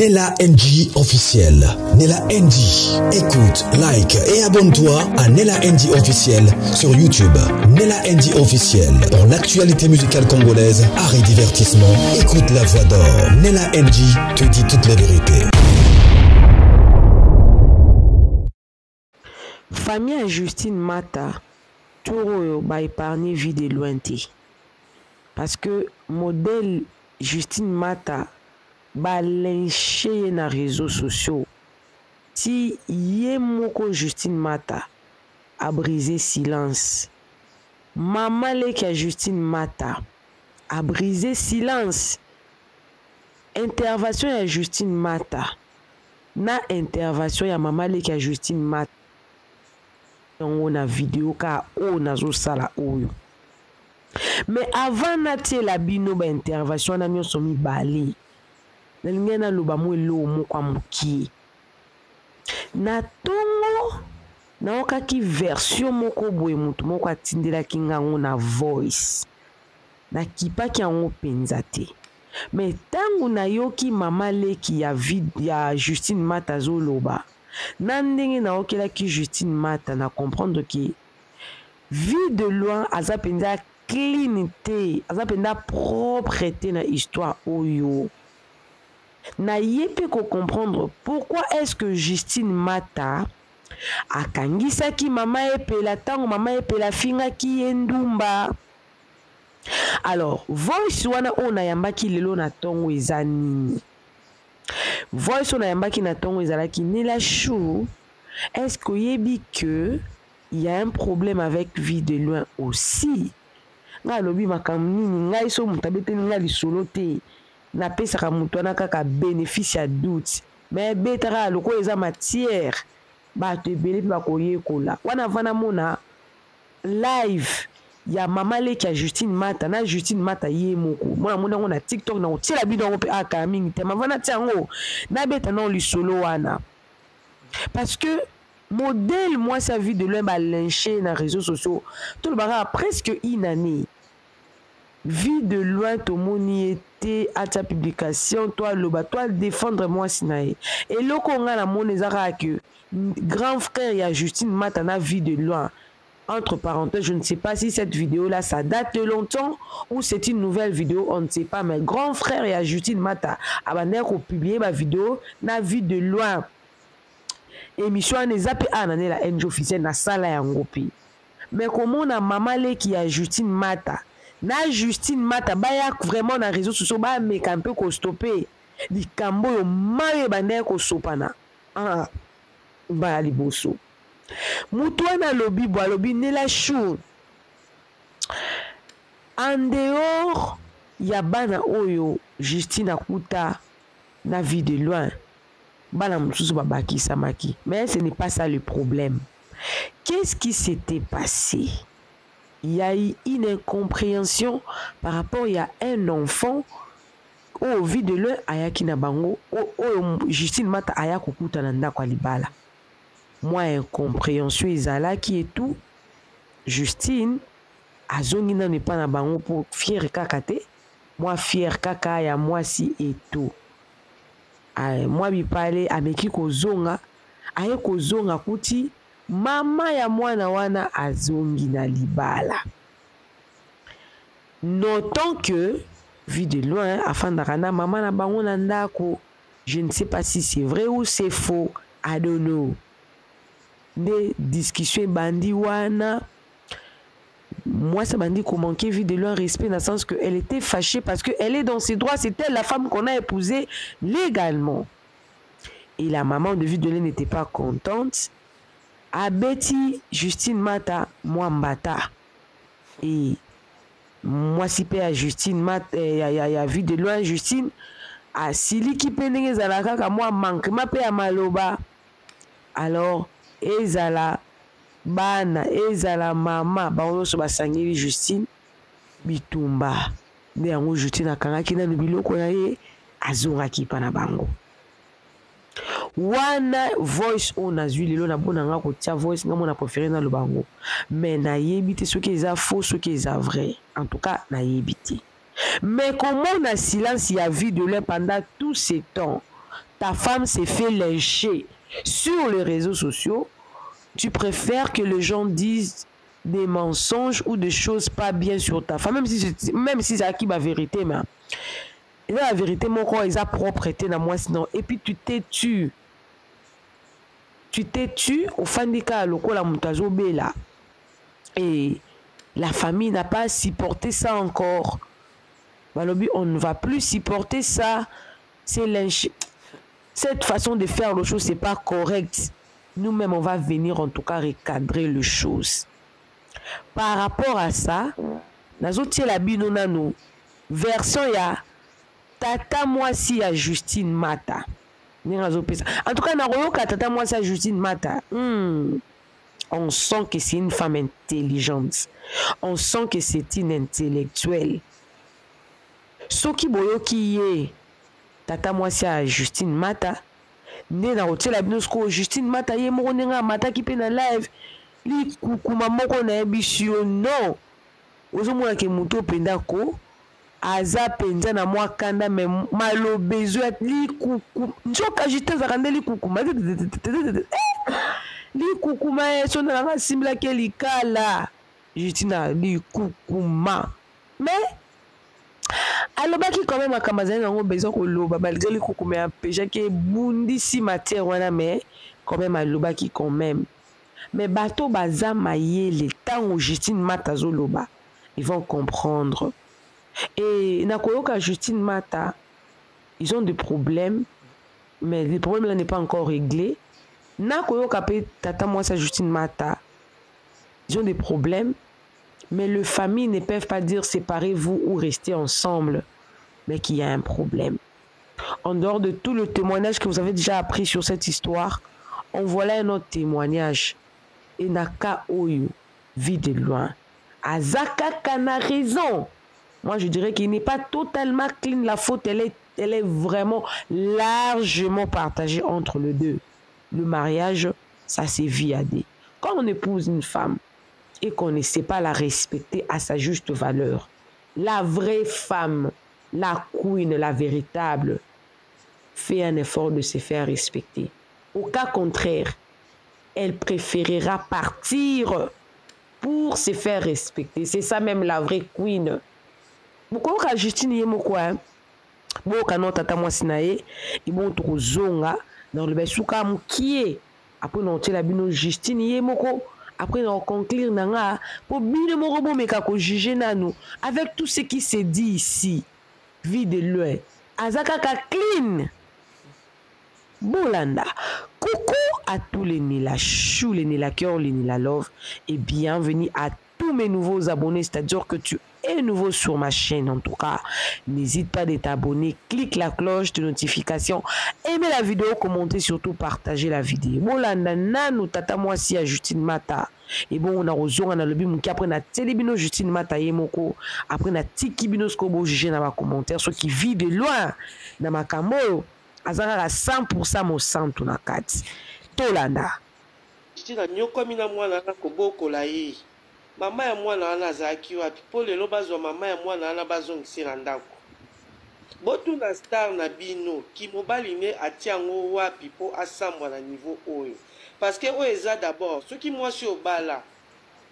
Nella NG officiel. Nella NG. Écoute, like et abonne-toi à Nella NG officiel sur YouTube. Nella NG officiel. Pour l'actualité musicale congolaise, art et divertissement, écoute la voix d'or. Nella NG te dit toutes les vérités. Famille Justine Mata, tout va épargner vie de lointé. Parce que modèle Justine Mata va lyncher dans les réseaux sociaux. Si Yemoko Justine Mata a brisé silence, Maman Leka Justine Mata a brisé silence. Intervention à Justine Mata. Na intervention ya Maman Leka Justine Mata. On a vidéo ka on a zo sala oyo. Mais avant natie la bino ba intervention na nyo somi bali. Na lingena loba mo lo mo kwa muki. Na tongo na okaki version moko boye mutu moko atindela kingango na voice. Na kipa ki ango penza te. Mais tangu na yoki Mama Leki ya Justine Mata zo loba. Nandenge na okela ki Justine Mata na comprendre que vie de loin azapenda cleanité, azapenda propreté na histoire oyo. Na yepe ko comprendre pourquoi est-ce que Justine Mata akangisa ki mama epela tango mama epela finga ki endumba. Alors, voice wana ona yambaki lelo na tongo ezani. Voice on a yambaki na tongo ezalaki Nella Chou. Est-ce que yebi que il y a un problème avec vie de loin aussi? Nga lobi makamni ngai so mutabete nga lisolo te. Na pesa ka mutwana kaka bénéfice à doute. Mais betara loko eza matière. Ba te beli ba koye kola. Wana vana mona live ya Mama Leki ya Justine Mata na Justine Mata ye moko mona na TikTok na otila bidon pe aka mingi te mavana tiango na beta na lisolo wana parce que modèle moi sa vie de loin ba lyncher na réseaux sociaux tout le bara presque une année vie de loin to moni était à ta publication toi loba toi défendre moi sinae et loko nga na monezaka que grand frère ya Justine Mata na vie de loin. Entre parenthèses, je ne sais pas si cette vidéo-là, ça date de longtemps ou c'est une nouvelle vidéo, on ne sait pas. Mais grand frère et Justine Mata, abandonné qu'on publie ma vidéo, na vie de loin. Émission n'est pas anane la NG officielle na sala ya ngopi. Mais comment on a Mama Leki ya Justine Mata, na Justine Mata, baya vraiment na réseaux sociaux, ba me un peu ko stopper. Di kambo yo maye bandé ko sopana. Ah, ba liboso. Moutouana lobby bois lobby Nella Chou. En dehors, ya bana oyo Justine akuta na vie de loin. Bana mususu babaki samaki. Mais ce n'est pas ça le problème. Qu'est-ce qui s'était passé? Il y a eu une incompréhension par rapport à un enfant au vie de loin ayaki na bango Justine Mata ayako kuta na ndako libala. Moi, incompréhension ezala qui est tout. Justine, azongi na ne pas na bango pour fier kakate. Moi, fier kaka ya moi si et tout. Moi, bi parler ameki kozonga. Aye kozonga kuti. Mama ya mwana wana azongi na libala. Notons que, vu de loin, afin d'arana maman na bango na ndako. Je ne sais pas si c'est vrai ou c'est faux. I don't know. Des discussions bandi wana moi ça bandi qu'on manquait vie de leur respect dans le sens que elle était fâchée parce que elle est dans ses droits, c'était la femme qu'on a épousée légalement et la maman de vie de l'elle n'était pas contente à Betty Justine Mata moi mbata et moi si pe à Justine Mata ya vie de loin Justine à Sili qui pendenge zalaka ka moi manque ma pe à maloba alors ezala bana ezala mama baoso basangeli Justine bitumba nde yango Justine akangaki na biloko na ye azongaki pa na bango wana voice on azwi lelo na bona nga kotia voice nga mona préféré na lobango mais na yebi te soki eza faux soki eza vrai en tout cas na yebi te mais comment na silence ya vie de l'un pendant tout ce temps ta femme s'est fait lyncher sur les réseaux sociaux, tu préfères que les gens disent des mensonges ou des choses pas bien sur ta femme, même si c'est qui la vérité, mais la vérité, mon corps, ils a propreté dans moi, sinon, et puis tu t'es tu au fandika lokola mutazo bela, et la famille n'a pas supporté ça encore. Balobi, on ne va plus supporter ça. C'est lynché. Cette façon de faire les choses, c'est pas correct. Nous-mêmes, on va venir en tout cas recadrer les choses. Par rapport à ça, nazotie la bino nano version ya tata mwasi ya Justine Mata. En tout cas, naroyoka tata mwasi ya Justine Mata. On sent que c'est une femme intelligente. On sent que c'est une intellectuelle. Soki boyoki ye tata mwasi ya Justine Mata, ne na rotiela binosko Justine Mata ye moko nenga mata ki pe na live li kukuma moko na ebisio no ozomona ke muto pendako aza penza na mwa kanda me malobezo ya li kuku njoka Justine zakande li kukuma li kukuma so na nga simla ke likala Justine li kukuma mais alobaki quand même akamazani nango besoin koloba malgré les koukoumé apéja ke bundi si matière wana mais quand même alobaki quand même mais bato baza mayele tango Justine Mata zoloba ils vont comprendre et nakoyoka Justine Mata ils ont des problèmes mais les problèmes là n'est pas encore réglé nakoyoka pe tata moi ça Justine Mata ils ont des problèmes mais les familles ne peuvent pas dire séparez-vous ou restez ensemble, mais qu'il y a un problème. En dehors de tout le témoignage que vous avez déjà appris sur cette histoire, on voilà un autre témoignage. Et Naka Oyo vit de loin. Azaka Kana raison. Moi, je dirais qu'il n'est pas totalement clean. La faute, elle est vraiment largement partagée entre les deux. Le mariage, ça c'est viadé. Quand on épouse une femme, et qu'on ne sait pas la respecter à sa juste valeur. La vraie femme, la queen, la véritable, fait un effort de se faire respecter. Au cas contraire, elle préférera partir pour se faire respecter. C'est ça même la vraie queen. Pourquoi quand Justine y est quoi? Bon, quand on tata moi sinaye, ils vont tout zonga dans le besuka moukié. Après on tient la bino Justine y est moko. Après, on conclure nanga pour bien me remettre à juger nano avec tout ce qui s'est dit ici. Vie de loin. Azaka clean. Bolanda. Coucou à tous les Nila Chou, les Nila Cœur, les Nila Love et bienvenue à tous mes nouveaux abonnés, c'est-à-dire que tu es nouveau sur ma chaîne en tout cas. N'hésite pas de t'abonner, clique la cloche de notification, aimez la vidéo, commentez, surtout partager la vidéo. Bolanda nanu tata mwasi ya Justine Mata. Et bon, on a rejoint dans le bim qui après na télébino Justine Mata yemoko, après na tiki bino skobo juger dans ma commentaire, ceux qui vivent de loin dans ma camo, azara 100% mo santu na kati. Tolanda. Justina nyoko mina mwana na koboko la yi. Mama ya mwana wana azalaki wapi po lelo bazwa mama ya mwana wana bazongisela ndako. Botu na star na bino ki mobali ne atia ngo wapi po asambwa na niveau oyo. Parce que oyo eza d'abord soki mwasi obala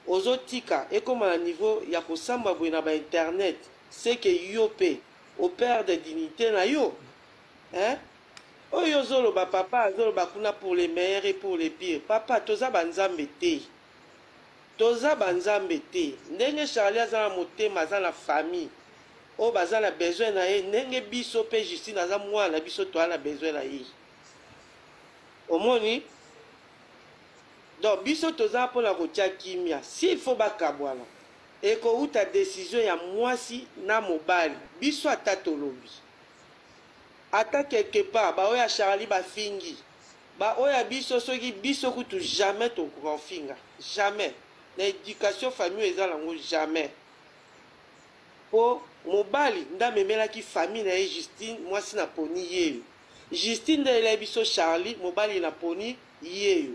ozotika ekoma na niveau ya kosamba boye na ba internet c'est que yo pe au père de dignité na yo. Hein? Oyo zoloba papa zoloba kuna pour les meilleurs et pour les pires. Papa toza banzambe te. Toza banzambe te. Ndenge Charlie aza na motema aza na famille. O baza na besoin na ye ndenge biso pe Justine aza mwana biso to na besoin na ye. Omoni donc biso toza pour la kotia kimia s'il faut bakabwana et ko uta décision ya mwasi na mobali biso atato lobi ata quelque part ba oya Charlie ba fingi ba oya biso soki biso kutu jamais to konfinga jamais l'éducation famille eza lango jamais po mobali nda memela ki famille na Justine mwasi na poni yeyo Justine de la biso Charlie mobali na poni yeyo.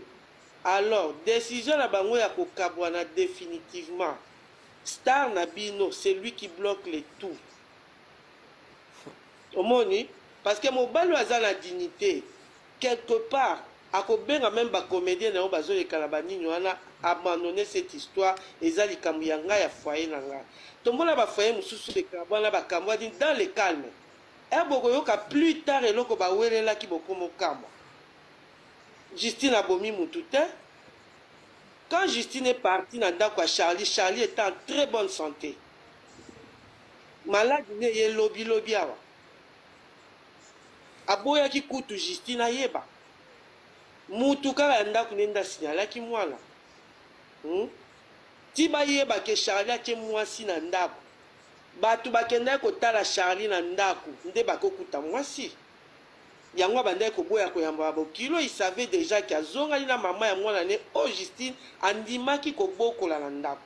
Alors, décision na bango ya kokabwana définitivement. Star na bino, c'est lui qui bloque les tout. Omoni, parce que mobali aza na dignité quelque part akobenga même bacomédien na yo bazolekala banini wana abandonner cette histoire eza likambo ya ngai ya foyer na ngai tomona bafoyer mosusu lekala bwana bakambo adi dans le calme bokoyoka plus tard eloko bawelelaki bokomokamwa Justine abomi mutu te. Quand Justine est partie dans ndako ya Charlie était en très bonne santé. Malade ne ye lobi awa. Aboyaki kutu Justine ayeba. Mutu kaka ndako nenda signalaki mwana. Ti bayeba ke Charlie ake mwasi na ndako. Batu bakenda kotala Charlie na ndako nde bakokuta mwasi. Yango bandai koboya koyamba bokilo il savait déjà que azonga na mama ya mwana ne o Justine andimaki kobokola na ndako.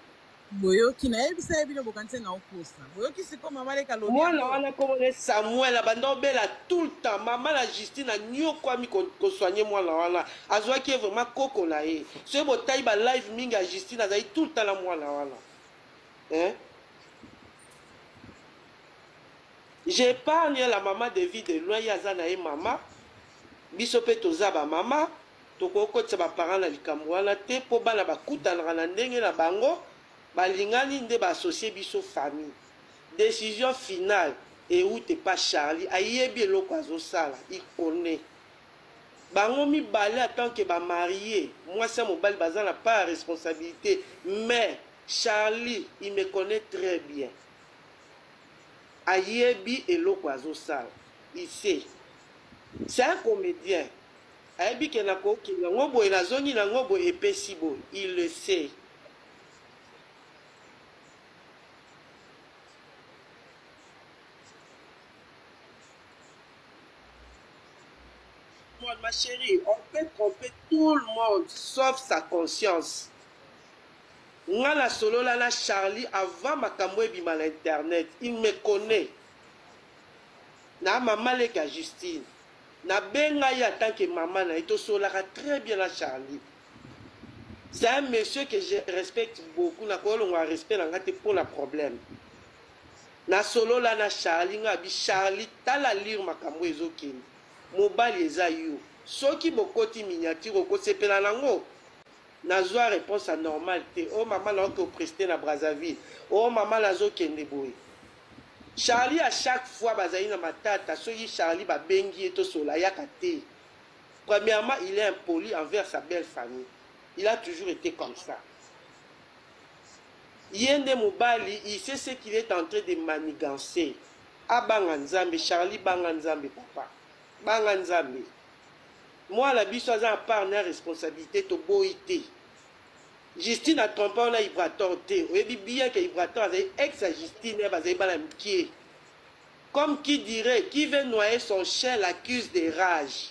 Boyoki na ebisa ebino bokanse na oposa. Boyoki siko mama leka lobi. Mwana wana komone Samuel abanda obela tout le temps mama la Justine nyoko ami ko soigner mwana wana. Azwaki vraiment kokola ye. Ce botai ba live mingi ya Justine azai tout le temps la mwana wana. Hein? J'épargne la maman de vie de loin yazana et maman. Bisope toza ba maman. Toko kotsa ba parents na likambo wana te po bana bakuta na ndenge na bango. Balingani nde ba associer biso famille. Décision finale et où t'es pas Charlie. Ayebi eloko azosala, il connaît. Bango mi balé tant que ba marié. Moi c'est mon bal bazan n'a pas la responsabilité, mais Charlie, il me connaît très bien. Ayebi eloko azosala. Il sait. C'est un comédien. Ayebi ke nako ki ngobo ina zongi na ngobo epesi bo. Il le sait. Ma chérie, on peut tromper tout le monde sauf sa conscience. Nga la solo la Charlie avant ma kamwe bima l'internet, il me connaît. Na maman leka Justine. Na benga ya tant que maman na ito sola très bien la Charlie. C'est un monsieur que je respecte beaucoup, na ko longa respect na ngate pour la problème. Na solo la na Charlie nga bi Charlie tala lire makambo ezokini. Mobali eza yo. Soki bokoti miniature ko sepela nango. Nazwa réponse à normale te. Oh maman na ko prester na Brazzaville. Oh maman la zo kende boy. Charlie à chaque fois bazali na matata soki Charlie ba bengi eto sola yakate. Premièrement, il est impoli envers sa belle famille. Il a toujours été comme ça. Yende mobali, il sait ce qu'il est en train de manigancer. Abanga nzambe, Charlie banga nzambe papa. Banga nzambe. Moi la biso aza part na responsabilité to boité. Justine a trompé on a Ibrator te. Oyebi bien que Ibrator a ex à Justine et bazai bala mkie. Comme qui dirait, qui veut noyer son chien l'accuse de rage.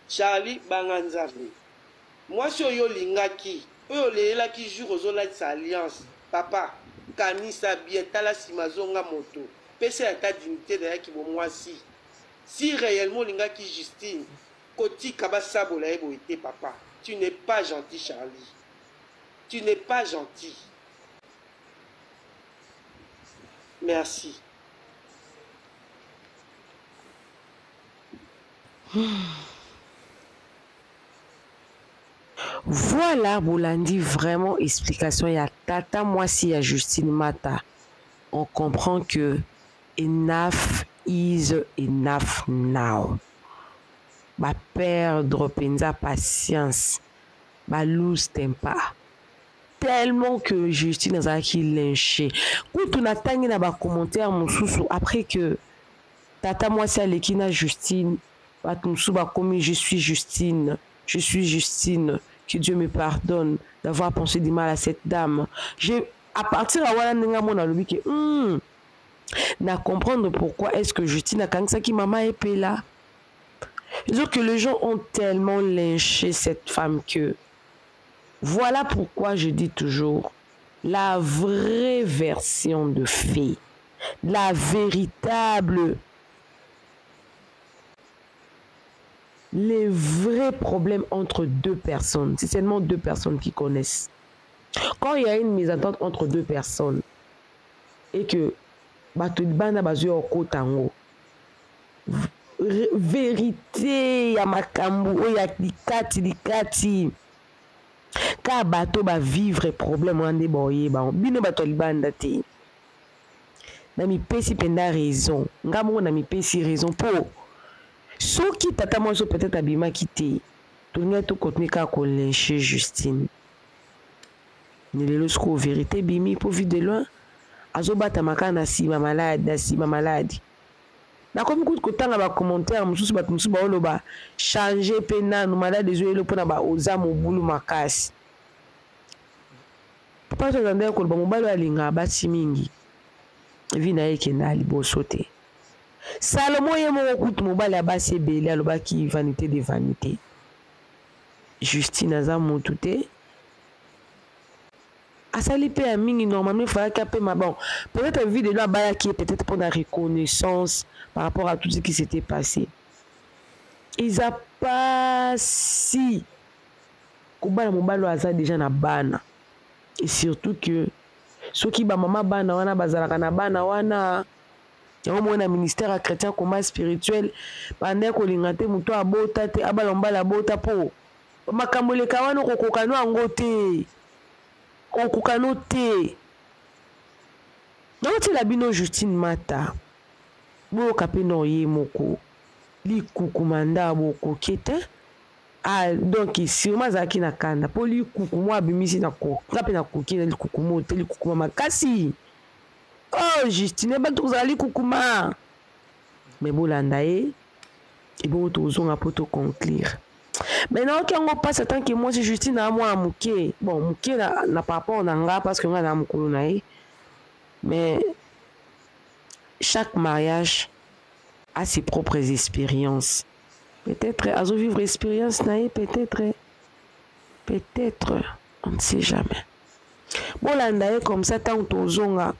Charlie banga nzambe. Moi si oyo lingaki, oyo lelaki jour ozola sa alliance. Papa, kanisa bien tala simazonga moto. Pese à ta dignité d'ailleurs qui moi si réellement lingaki Justine koti kabasa bolaebo été papa, tu n'es pas gentil Charlie. Tu n'es pas gentil. Merci. Voilà, Boulandi, vraiment explication. Il y a tata, moi si il y a Justine Mata. On comprend que enough is enough now. Ba perdre penza patience. Ba lose tempa. Tellement que Justine a qui lynché. Quand on a tangi na ba commentaire mon sous après que tata moi si Alekina Justine, ba tumsu ba comme je suis Justine, que Dieu me pardonne d'avoir pensé du mal à cette dame. À partir de là, na comprendre pourquoi est-ce que Justine a quand qui maman est là. Donc que les gens ont tellement lynché cette femme que voilà pourquoi je dis toujours la vraie version de fée, la véritable, les vrais problèmes entre deux personnes. C'est seulement deux personnes qui connaissent. Quand il y a une mésentente entre deux personnes et que bato libanda bazoya okota yango vérité ya makambo oyo ya likati ka bato bavivre problème wana nde baoyeba bino bato ya libanda te na mipesi mpenza raison nga moko na mipesi raison mpo soki tata mwasi peut-être abimaki te tolingai tokontinue kaka kolinche Justine ni lelo sikoyo vérité bimi mpo vi de loin azobatama kaka na nsima maladi nakomi kutu kotanga bacommentaire mosusu bato mosusu baoloba change mpe nanu maladi ezoyelo mpona baoza mobulu makasi papa tozandaki koloba mobali oyo alingaka basi mingi vi na ye ekenda ya liboso te salomo ye moko kutu mobali ya basi ebele alobaki vanité de vanité Justine aza motu te asali mpe ya mingi normalement ifalaki ape bon peut-être vidéo abayaki peut-être pour la reconnaissance par rapport à tout ce qui s'était passé eza pasi kobala mobali oyo aza déjà na bana et surtout que soki bamama bana wana bazalaka na bana wana yango moko na ministère ya chrétien combat spirituel bandaki kolinga te moto abota te abala mobali abota mpo makambo eleka wana okokokano yango te okokano te naotila bino Justine Mata boyoka mpe na oye moko likukuma nda bokoki te donc sûrement azalaki na kanda mpo likukuma abimisi nga mpe nakoki na likukuma ote likukuma makasi oh Justine bato kozala likukuma me bolanda ye ebongo tozonga mpo toconclure mais naoki yango mpasi atanke mwasi Justine na mwana moke bon moke na par rapport na nga parce que nga na mokolo na ye mais chaque mariage a ses propres expériences peut-être azovivre expérience na ye peut-être on ne sait jamais bolanda ye comme ça ntango tozonga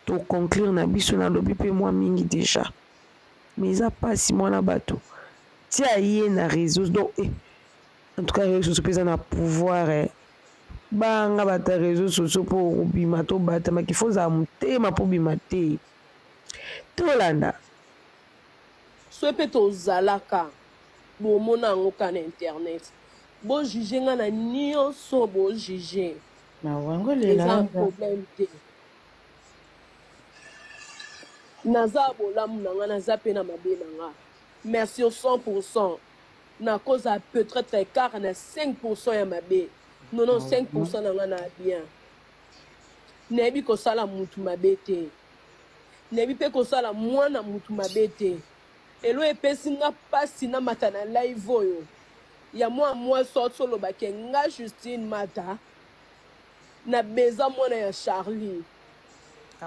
toconclure na biso nalobi mpe mwa mingi déjà mais eza mpasi mwana bato tia ye na réseau donc en tout cas réseau sociaux mpe eza na pouvoir banga bata réseau sociaux mpo kobima tobatama kifo ozala motema mpo bima te tolanda so mpe tozalaka bomona yango ka na internet bojuge nga na nyonso bojuge eza problème te naza bolamu na nga naza mpe na mabe na nga mais sur 100% na cause ya peut-être écart na 5% ya mabe 95% na nga na bien nayebi kosala mutu mabe te nayebi mpe kosala mwana mutu mabe te elo epesi nga mpasi na mata na live oyo ya mwa sorti olobaki nga Justine Mata na beza mwana ya Charlie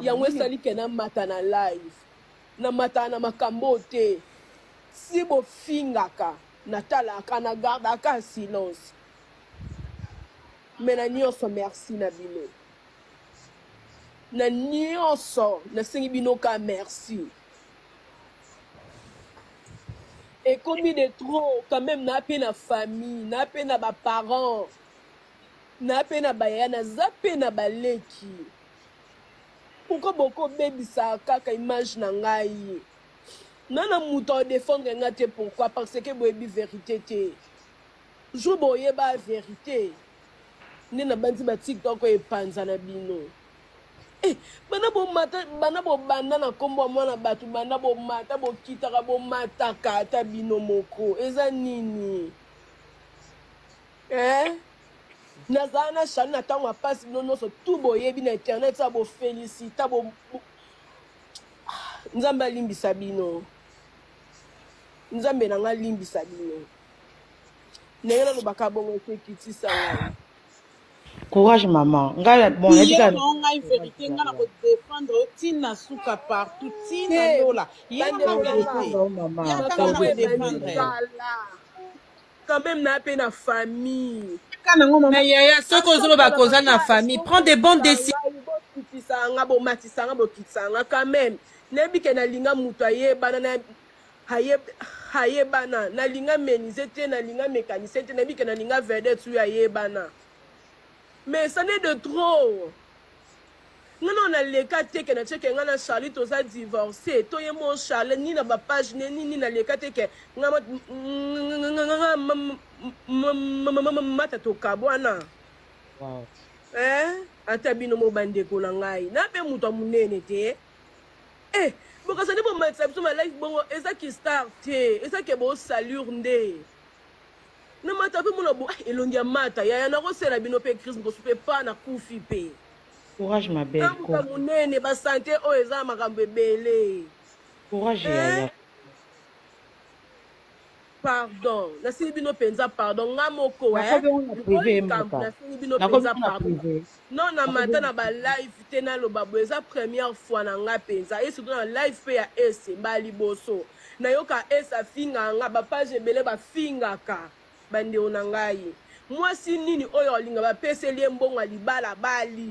yango esali ke na mata na live na mata na makambo te si bofingaka natalaka na gardaka silence mais na nyonso merci na bino na nyonso nasengi bino ka merci et comme de trop quand même na pe na famille na pe na ba parents na pe na baya na zape na baleki pourquoi beaucoup bebisa kaka image na ngai nana muto défendre nga te pourquoi parce que boyebi vérité te jour boyeba vérité ne na bandi ba TikTok ko epanza na bino bana bo banda na kombo mwana batu banda bo mata bo kitaka bo mata kata bino moko eza nini nazana shali na tango apasi bino nyonso tout boyebi na internet sa bo félicita bo nzambe alimbisa bino nzambe na nga limbisa bino ndenge nalobaka bongo ekitisa ngai courage maman ngala bon ndika ngai vérité ngana ko défendre tina suka partout tina lola yende vérité ya tanga ko défendre quand même na pe na famille kana ngoma mais yaya soko ozoloba koza na famille prends des bonnes décisions kisanga bo matisanga bo kisanga quand même nebi ke na linga muto ayebana na hayebana na linga meniser te na linga mécanicien te nebi ke na linga vedette tu ayebana mais ça n'est de trop ngana na leka teke na cheke ngana Charlie toza divorcé to ye mon Charlie ni na ba page ni na leka teke ngama mata to kabwana Wow. ata bino mo bandeko na ngai na pe muto munene te bokasa ni bo matsa biso ma life bongo eza ki start te eza ke bo salure nde na mata pe mona bo elongi ya mata ya na ko sela bino pe crise ko supe pa na kufi pe. Courage ma belle. Munene ba santé o eza makambo ebele. Courage yaya. Pardon. Na sili bino penza pardon ngamoko Na privé mata. Na sili bino penza pardon. Non na mata na ba live te na lo babo eza première fois na nga penza et surtout na live pe ya ese mbali boso. Na yoka esa finga nga ba page ebele ba finga ka bande onangai. Moi si nini oyo linga ba pese lie mbongo libala bali.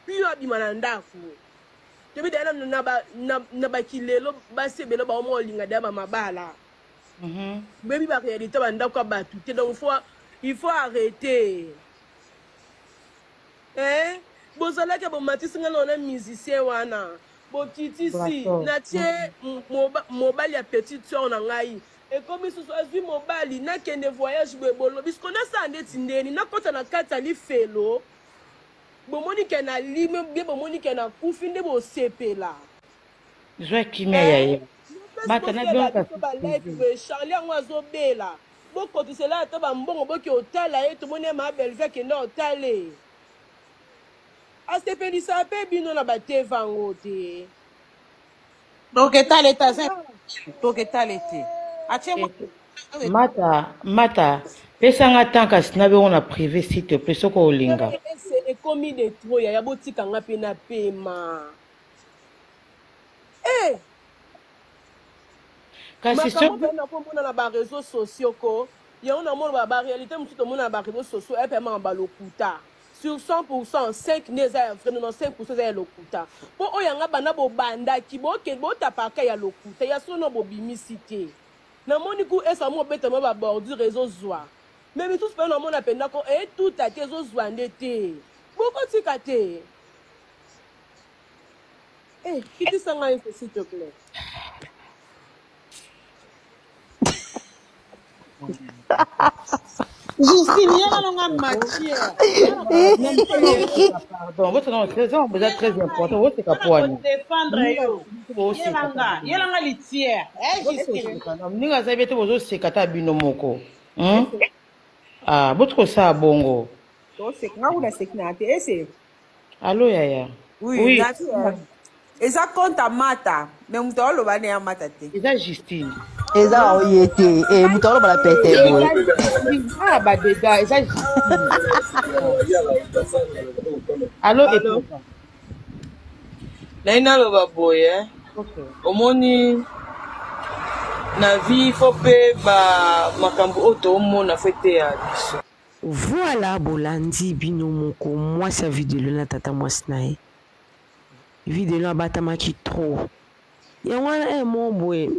Puis abima na ndako tebi dana na bakilelo basebelo ba omo linga daba mabala bebi ba réalité ba ndako batu te donc il faut arrêter bozala ke bo matisinga na musicien wana bo kitisi na tie mobali ya petite sœur na ngai et comme ce soit vu mobali na kende voyage bebolo bisko na sande tindeni na kota na kata li felo bomonique na lime bien bomonique na kufinde bo sepela joie kimia yaya matana bien ka Charlie ngwazo bela boko tisela to ba mbongo boki otala et to moni ma belve ke na otale asepeli sa pe bino na ba te vangote donc etale ta donc etale te atie mata pesanga tanka sinabe on a privé s'il te plaît soko olinga c'est commis de trop ya botika nga pe na pema kasi so na ko mona na ba réseaux sociaux ko ya on a mona ba réalité mutu to mona ba réseaux sociaux et paiement ba lokuta sur 100% 5 neza vraiment 5% ya lokuta po oyanga bana bo banda ki bo ke bo tapaka ya lokuta ya sono bo bimisité na moni ku esa mo beta mo ba bordure réseau zwa même tout pe na mona penda ko et tout a tes zo zwa ndete boko tika te kiti sanga s'il te plaît. Justine, il y a une matière. Pardon, votre nom est très important. Votre capoine. Défendre il y a une litière. Ninga zabete bozo sekata binomoko. Ah, votre ça bongo. Allô yaya. Oui. Et ça compte à mata, mais on doit le bannir à mata. Et ça Justine. Et ça oyete et mutoro bala pete boy. Ah bah déjà, et ça Justine. Allô et papa. Laina lo baboy omoni na vie faut pe ba makambo oto omona fete ya biso. Voilà bolandi bino moko moi sa vidéo na tata moi snae. Vidéo abatamaki trop. Yangwana mon boy.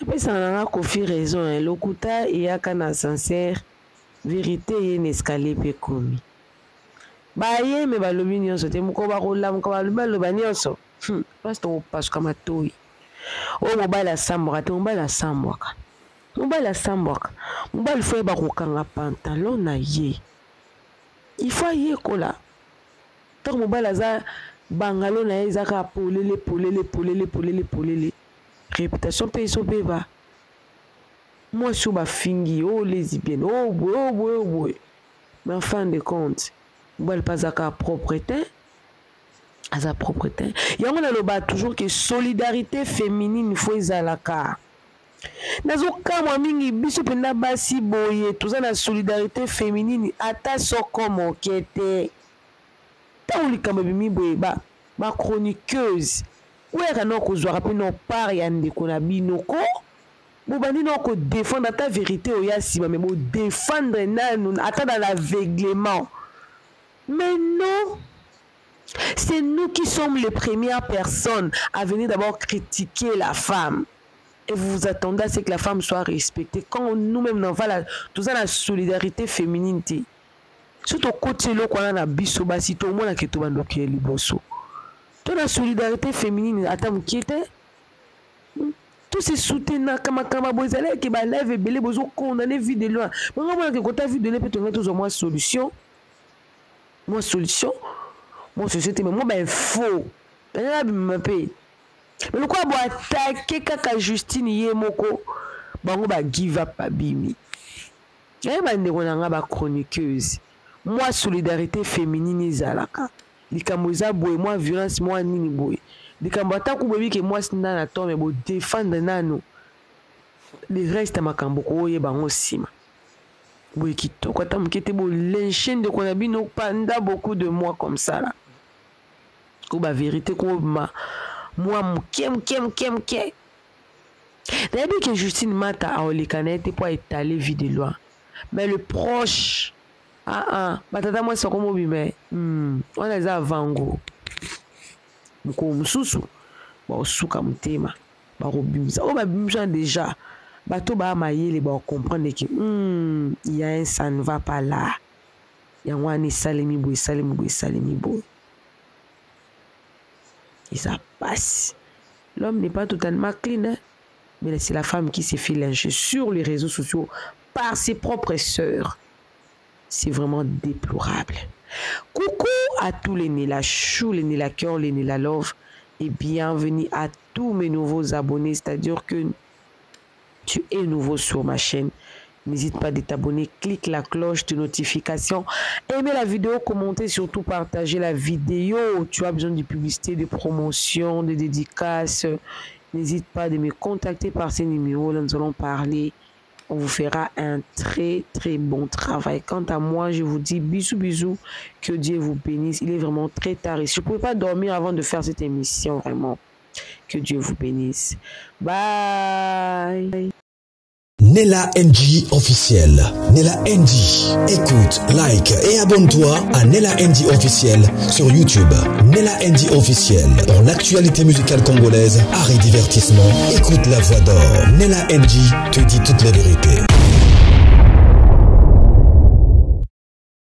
Pesa nanga kofi raison lokuta eyaka na sincère vérité ye nescalier pe komi. Ba ye me balobi nyonso te moko ba kola moko baloba nyonso. Pasto pasuka matoi. O mobala sambwaka te mobala sambwaka. Mobala sambwaka. Mobala faut ba kokanga pantalon na ye. Il faut ye kola. Tant mobala za bangalo na ye zaka polele. Réputation pe so beba. Moi sous ba fingi oh lesbienne oh boy. Mais en fin de compte, mobala pas zaka propreté. À sa propreté. Il y a un toujours que solidarité féminine faut ezalaka. Nazoka mwa mingi biso penda basi boye tout ça la solidarité féminine ata soko mokete. Ta ulika mabimi boye ba chroniqueuse. Ouais kana ko zwa rappeler no par ya ndeko na binoko. Bo bandi no ko défendre ta vérité o ya sima mais bo défendre nanu ata dans l'aveuglement. Mais non. C'est nous qui sommes les premières personnes à venir d'abord critiquer la femme. Et vous vous attendez à ce que la femme soit respectée. Quand nous-mêmes, on va tout ça, la solidarité féminine. Surtout côté là, quand on a biso basi, tout le monde a qui est liboso. la solidarité féminine attends qui était tout ces soutenants kama bozale qui ba lève belé bozo condamner vie de loin moi que quand tu as vu donner peut-être tous moi solution moi société mais moi ben faux ben me paye mais le quoi bo attaquer kaka Justine Yemoko bango ba give up abimi ba ndeko na nga ba chroniqueuse moi solidarité féminine ezalaka likambo za boye moi violence moi nini boye likambo ataku boye ke moi sinda na to mais bo défendre nano le reste makambo ko ye bango sima boye kitoko ta mukete bo lyncher de ko na bino panda beaucoup de mois comme ça là ko ba vérité ko ma moi kem d'abord que Justine Mata a olikanete pour étaler vie de loin mais le proche batata moi c'est comme mais on a za vango mko mususu ba osuka mutema ba robimisa o ba bimisa déjà bato ba mayele ba comprendre que il y a un ça ne va pas là ya wani salimi boy et ça passe. L'homme n'est pas totalement clean hein? Mais c'est la femme qui s'est fait lyncher sur les réseaux sociaux par ses propres sœurs. C'est vraiment déplorable. Coucou à tous les Nela Chou, les Nela Cœur, les Nela Love et bienvenue à tous mes nouveaux abonnés. C'est-à-dire que tu es nouveau sur ma chaîne. N'hésite pas à t'abonner, clique la cloche de notification, aimez la vidéo, commentez, surtout partagez la vidéo. Tu as besoin de publicité, de promotion, de dédicaces. N'hésite pas de me contacter par ces numéros. Là, nous allons parler. On vous fera un très bon travail. Quant à moi, je vous dis bisous. Que Dieu vous bénisse. Il est vraiment très tard. Je ne pouvais pas dormir avant de faire cette émission, vraiment. Que Dieu vous bénisse. Bye. Nela NG officiel. Nela NG. Écoute, like et abonne-toi à Nela NG officiel sur YouTube. Nela NG officiel. Pour l'actualité musicale congolaise, art et divertissement, écoute la voix d'or. Nela NG te dit toutes les vérités.